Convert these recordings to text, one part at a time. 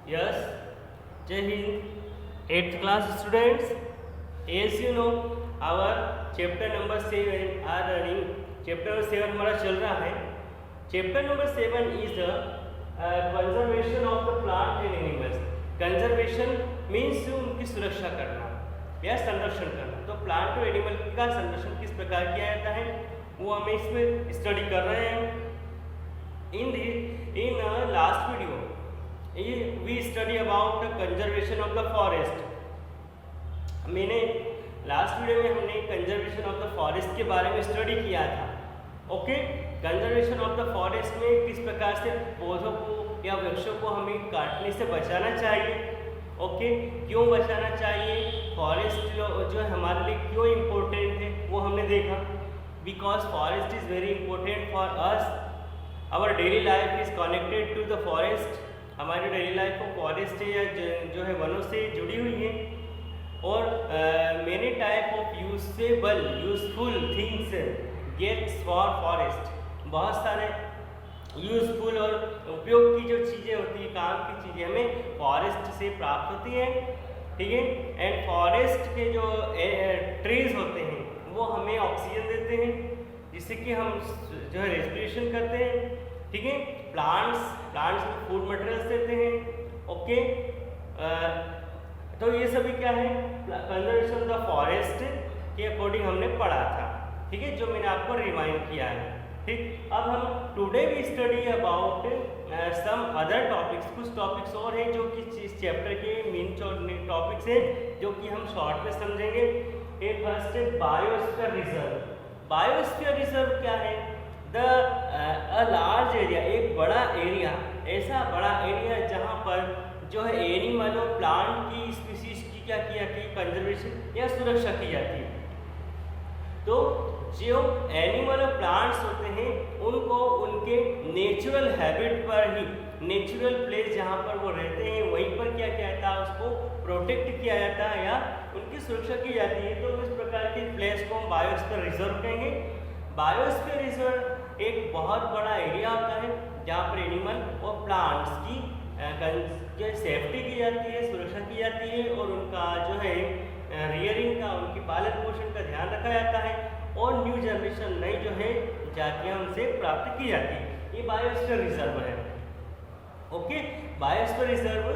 Yes, Jai Hind. 8th class students, as you know, our chapter number 7 are running. Chapter number 7 हमारा चल रहा है. Chapter number 7 is the conservation of the plant and animals. Conservation means उनकी सुरक्षा करना या संरक्षण करना. तो प्लांट और एनिमल का संरक्षण किस प्रकार किया जाता है वो हम इसमें स्टडी कर रहे हैं. In last video we study about the conservation of the forest. मैंने लास्ट वीडियो में हमने कंजर्वेशन ऑफ द फॉरेस्ट के बारे में स्टडी किया था. Okay, conservation of the forest में किस प्रकार से पौधों को या वृक्षों को हमें काटने से बचाना चाहिए. ओके, क्यों बचाना चाहिए, फॉरेस्ट जो है हमारे लिए क्यों इम्पोर्टेंट है वो हमने देखा. Because forest is very important for us. Our daily life is connected to the forest. हमारी डेली लाइफ को फॉरेस्ट से या जो है वनों से जुड़ी हुई है. और many type of useful things gets for forest. बहुत सारे यूजफुल और उपयोग की जो चीज़ें होती हैं, काम की चीज़ें हमें फॉरेस्ट से प्राप्त होती हैं. ठीक है, एंड फॉरेस्ट के जो ट्रीज होते हैं वो हमें ऑक्सीजन देते हैं जिससे कि हम जो है रेस्पिरेशन करते हैं. ठीक है, प्लांट्स में फूड मटेरियल्स देते हैं. ओके, तो ये सभी क्या है, कंजर्वेशन ऑफ द फॉरेस्ट के अकॉर्डिंग हमने पढ़ा था. ठीक है, जो मैंने आपको रिमाइंड किया है. ठीक, अब हम today we study about some other topics. कुछ टॉपिक्स और हैं जो कि इस चैप्टर के मेन टॉपिक्स हैं जो कि हम शॉर्ट में समझेंगे. ये फर्स्ट है बायोस्फीयर रिजर्व. बायोस्फीयर रिजर्व क्या है, अ लार्ज एरिया, एक बड़ा एरिया, ऐसा बड़ा एरिया जहाँ पर जो है एनिमल और प्लांट की स्पीसीज की क्या की जाती है, कंजर्वेशन या सुरक्षा की जाती है. तो जो एनिमल और प्लांट्स होते हैं उनको उनके नेचुरल हैबिट पर ही, नेचुरल प्लेस जहाँ पर वो रहते हैं वहीं पर क्या किया जाता है, उसको प्रोटेक्ट किया जाता है या उनकी सुरक्षा की जाती है. तो इस प्रकार के प्लेस को हम बायोस्फीयर रिजर्व कहेंगे. बायोस्फीयर रिजर्व एक बहुत बड़ा एरिया होता है जहाँ पर एनिमल और प्लांट्स की जो सेफ्टी की जाती है, सुरक्षा की जाती है और उनका जो है रियरिंग का, उनकी पालन पोषण का ध्यान रखा जाता है और न्यू जनरेशन नई जो है जातियाँ उनसे प्राप्त की जाती है. ये बायोस्फीयर रिजर्व है. ओके, बायोस्फीयर रिजर्व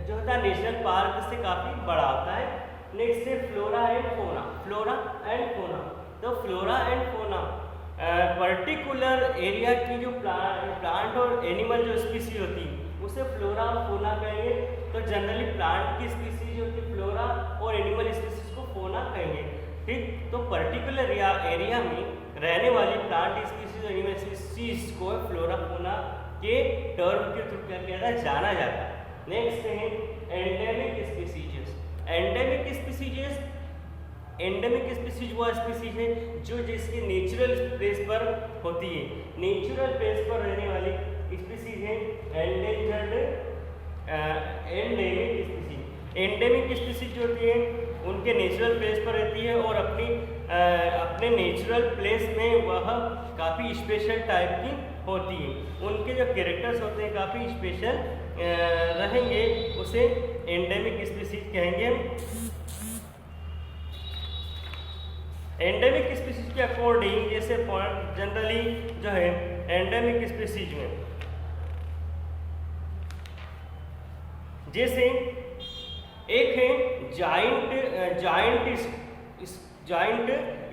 जो होता है नेशनल पार्क से काफ़ी बड़ा होता है. नेक्स्ट है flora and fauna. Flora and fauna, तो flora and fauna particular area की जो प्लांट और एनिमल जो स्पीसीज होती है उसे फ्लोरा और फोना कहेंगे. तो जनरली प्लांट की स्पीसीज होती है फ्लोरा और एनिमल स्पीसीज को फोना कहेंगे. ठीक, तो पर्टिकुलर एरिया में रहने वाली प्लांट स्पीसीज और एनिमल स्पीसीज को फ्लोरा फोना के टर्म के थ्रू क्या किया जाना जाता है. नेक्स्ट है endemic species. Endemic species, endemic species वो स्पीसीज है जो जिसकी नेचुरल प्लेस पर होती है. नेचुरल प्लेस पर रहने वाली स्पीसीज है endangered endemic species. Endemic species जो होती है उनके नेचुरल प्लेस पर रहती है और अपने नेचुरल प्लेस में वह काफ़ी स्पेशल टाइप की होती है. उनके जो कैरेक्टर्स होते हैं काफ़ी स्पेशल रहेंगे, उसे एंडेमिक स्पीसीज कहेंगे. एंडेमिक स्पीसीज के अकॉर्डिंग जैसे जनरली जो है एंडेमिक स्पीसीज में जैसे एक है जाइंट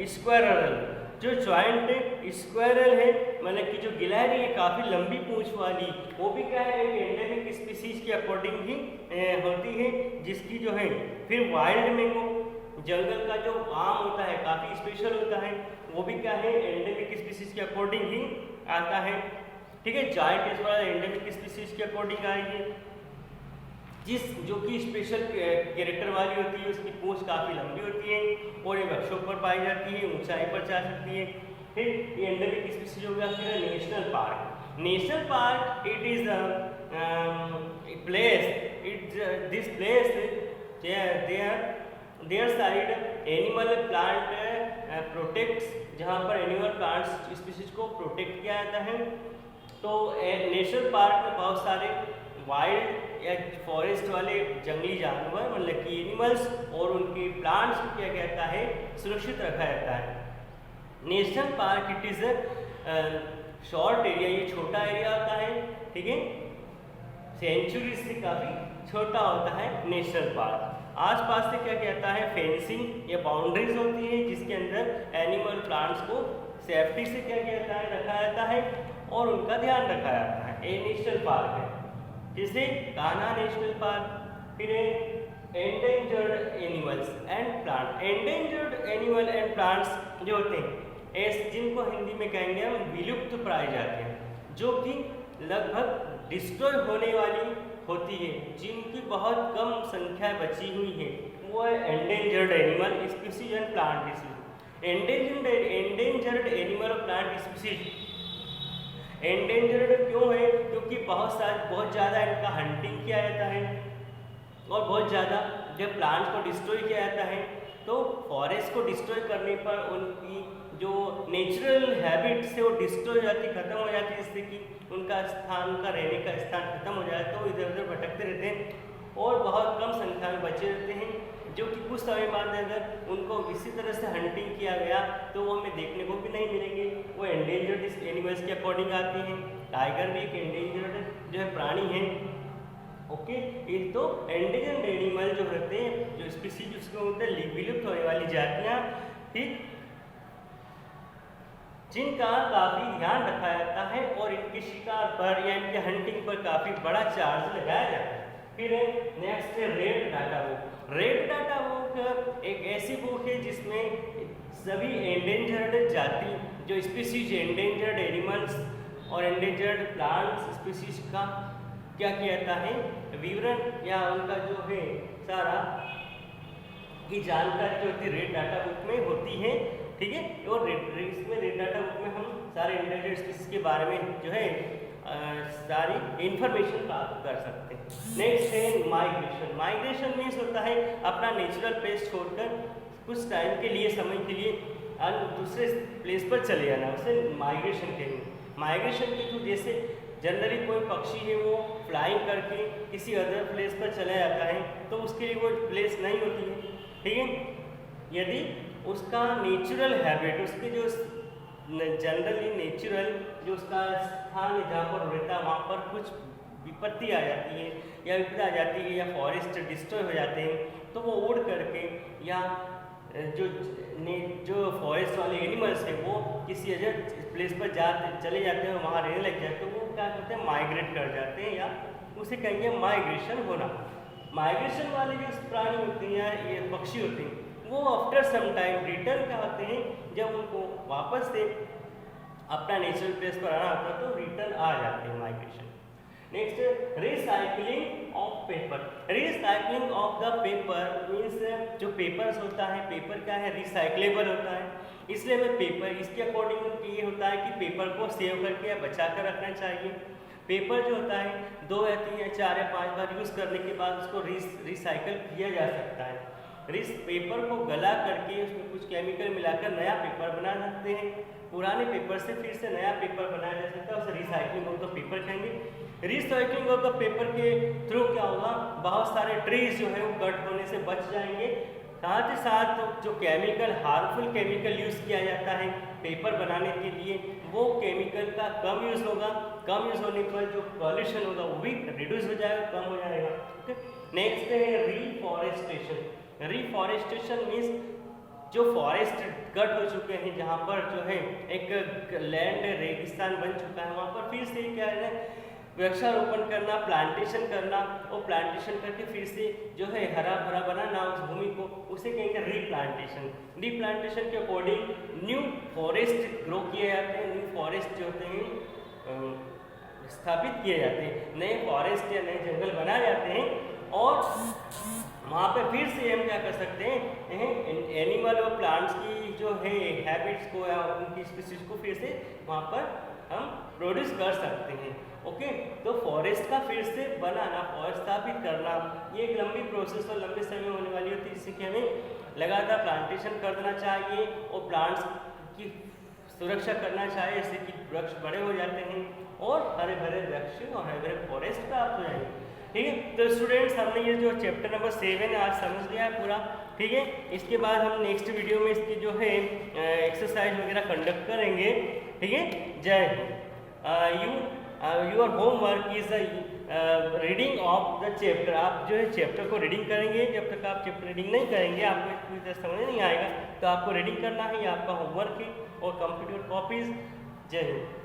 स्क्वायरल. जो जाइंट स्क्वायरल है मतलब कि जो गिलहरी है काफ़ी लंबी पूंछ वाली, वो भी क्या है एक एंडेमिक स्पीसीज के अकॉर्डिंग ही होती है जिसकी जो है. फिर वाइल्ड मैंगो, जंगल का जो आम होता है काफ़ी स्पेशल होता है, वो भी क्या है एंडेमिक स्पीसीज के अकॉर्डिंग ही आता है. ठीक है, जाइंट स्क्वायरल एंडेमिक स्पीसीज के अकॉर्डिंग आएगी. जो कि स्पेशल कैरेक्टर वाली होती है, उसकी पूंछ काफ़ी लंबी होती है और ये वृक्षों पर पाई जाती है, ऊंचाई पर जा सकती है. ठीक, ये एंडेमिक स्पीसीज हो गया. फिर national park. National park it is place, this place their side animal plant protects, जहाँ पर एनिमल प्लांट्स स्पीसीज को प्रोटेक्ट किया जाता है. तो नेशनल पार्क में बहुत सारे वाइल्ड या फॉरेस्ट वाले जंगली जानवर मतलब कि एनिमल्स और उनके प्लांट्स को क्या कहता है, सुरक्षित रखा जाता है। National park it is short area, ये छोटा एरिया होता है, ठीक है, सेंचुरी से काफ़ी छोटा होता है नेशनल पार्क। आसपास से क्या कहता है, फेंसिंग या बाउंड्रीज होती है जिसके अंदर एनिमल प्लांट्स को सेफ्टी से क्या कहता है रखा जाता है और उनका ध्यान रखा जाता है। ये नेशनल पार्क है, जिसे कान्हा नेशनल पार्क। फिर endangered animals and plant. Endangered animal and plants जो होते हैं ऐसे जिनको हिंदी में कहेंगे हम विलुप्त प्राय जाते हैं, जो कि लगभग डिस्ट्रॉय होने वाली होती है, जिनकी बहुत कम संख्या बची हुई है, वो है endangered animal species and plant species. Endangered animal और प्लांट स्पीसीज एंडेंजर्ड क्यों है, क्योंकि बहुत ज़्यादा इनका हंटिंग किया जाता है और बहुत ज़्यादा जब प्लांट्स को डिस्ट्रॉय किया जाता है तो फॉरेस्ट को डिस्ट्रॉय करने पर उनकी जो नेचुरल हैबिट से वो डिस्ट्रॉय हो जाती, खत्म हो जाती है, जिससे कि उनका स्थान, उनका रहने का स्थान खत्म हो जाए तो इधर उधर भटकते रहते हैं और बहुत कम संख्या में बचे रहते हैं, जो कि कुछ समय बाद अगर उनको इसी तरह से हंटिंग किया गया तो वो हमें देखने को भी नहीं मिलेंगे। वो एंडेंजर्ड एनिमल्स के अकॉर्डिंग आती हैं। टाइगर भी एक एंडेंजर्ड जो है प्राणी है। ओके, ये तो एंडेंजर्ड एनिमल जो रहते हैं, जो स्पीसीज उसको होते हैं विलुप्त होने वाली जातियाँ, ठीक, जिनका काफ़ी ध्यान रखा जाता है और इनके शिकार पर या इनके हंटिंग पर काफ़ी बड़ा चार्ज लगाया जाता है। फिर नेक्स्ट है red data book. Red data book एक ऐसी बुक है जिसमें सभी एंडेंजर्ड जाति जो स्पीसीज एंडेंजर्ड एनिमल्स और एंडेंजर्ड प्लांट्स स्पीसीज का क्या किया जाता है विवरण या उनका जो है सारा की जानकारी जो होती है रेड डाटा बुक में होती है, ठीक है। और इसमें रेड डाटा बुक में हम सारे एंडेंजर्ड स्पीसीज के बारे में जो है सारी इंफॉर्मेशन प्राप्त कर सकते हैं। नेक्स्ट है माइग्रेशन। माइग्रेशन मीन्स होता है अपना नेचुरल प्लेस छोड़कर कुछ टाइम के लिए, समय के लिए दूसरे प्लेस पर चले जाना, उसे माइग्रेशन कहेंगे। माइग्रेशन के थ्रू जैसे जनरली कोई पक्षी है वो फ्लाइंग करके किसी अदर प्लेस पर चला जाता है तो उसके लिए वो प्लेस नहीं होती है, ठीक है। यदि उसका नेचुरल हैबिट, उसके जो जनरली नेचुरल जो उसका स्थान है जहाँ पर रहता है वहाँ पर कुछ विपत्ति आ जाती है या विपदा आ जाती है या फॉरेस्ट डिस्ट्रॉय हो जाते हैं तो वो उड़ करके या जो फॉरेस्ट वाले एनिमल्स हैं वो किसी अदर प्लेस पर चले जाते हैं, वहाँ रहने लग जाते हैं, वो क्या करते हैं माइग्रेट कर जाते हैं या उसे कहेंगे माइग्रेशन होना। माइग्रेशन वाले जो प्राणी होते हैं या ये पक्षी होते हैं वो आफ्टर सम टाइम रिटर्न क्या होते हैं, जब उनको वापस से अपना नेचुरल प्लेस पर आना होता है तो रिटर्न आ जाते हैं migration. Next recycling of paper. Recycling of the paper means जो पेपर्स होता है, पेपर क्या है रिसाइकलेबल होता है, इसलिए हमें पेपर इसके अकॉर्डिंग ये होता है कि पेपर को सेव करके या बचा कर रखना चाहिए। पेपर जो होता है 2 या 3 या 4 या 5 बार यूज़ करने के बाद उसको रिसाइकल किया जा सकता है। पेपर को गला करके उसमें कुछ केमिकल मिलाकर नया पेपर बना सकते हैं, पुराने पेपर से फिर से नया पेपर बनाया जा सकता है, उसे रिसाइकलिंग ऑफ द पेपर कहेंगे। रिसाइकलिंग ऑफ द पेपर के थ्रू क्या होगा, बहुत सारे ट्रीज जो है वो कट होने से बच जाएंगे, साथ ही साथ जो केमिकल हार्मफुल केमिकल यूज़ किया जाता है पेपर बनाने के लिए वो केमिकल का कम यूज़ होगा, कम यूज़ होने पर जो पॉल्यूशन होगा वो भी रिड्यूस हो जाएगा, कम हो जाएगा। नेक्स्ट है रिफॉरेस्टेशन। रिफॉरेस्टेशन मीन्स जो फॉरेस्ट कट हो चुके हैं, जहाँ पर जो है एक लैंड रेगिस्तान बन चुका है, वहाँ पर फिर से क्या है वृक्षारोपण करना, प्लांटेशन करना, और प्लांटेशन करके फिर से जो है हरा भरा बनाना उस भूमि को, उसे कहेंगे रीप्लांटेशन। रीप्लांटेशन के अकॉर्डिंग न्यू फॉरेस्ट ग्रो किए जाते हैं, न्यू फॉरेस्ट जो होते हैं स्थापित किए जाते हैं, नए फॉरेस्ट या नए जंगल बनाए जाते हैं और वहाँ पे फिर से हम क्या कर सकते हैं एनिमल और प्लांट्स की जो है हैबिट्स को या उनकी स्पीसीज को फिर से वहाँ पर हम प्रोड्यूस कर सकते हैं। ओके, तो फॉरेस्ट का फिर से बनाना, फॉरेस्ट स्थापित करना, ये एक लंबी प्रोसेस और लंबे समय में होने वाली होती है, जिससे कि हमें लगातार प्लांटेशन कर देना चाहिए और प्लांट्स की सुरक्षा करना चाहिए, जैसे कि वृक्ष बड़े हो जाते हैं और हरे भरे वृक्ष और हरे भरे फॉरेस्ट प्राप्त हो जाएंगे। ठीक है, तो स्टूडेंट्स हमने ये जो चैप्टर नंबर 7 आज समझ लिया है पूरा। ठीक है, इसके बाद हम नेक्स्ट वीडियो में इसकी जो है एक्सरसाइज वगैरह कंडक्ट करेंगे। ठीक है, जय Hind. Your homework is reading of the chapter. आप जो है चैप्टर को रीडिंग करेंगे। जब तक आप चैप्टर रीडिंग नहीं करेंगे आपको पूरी तरह समझ नहीं आएगा, तो आपको रीडिंग करना है, ये आपका होमवर्क है और कंप्लीट योर कॉपीज। जय हिंद।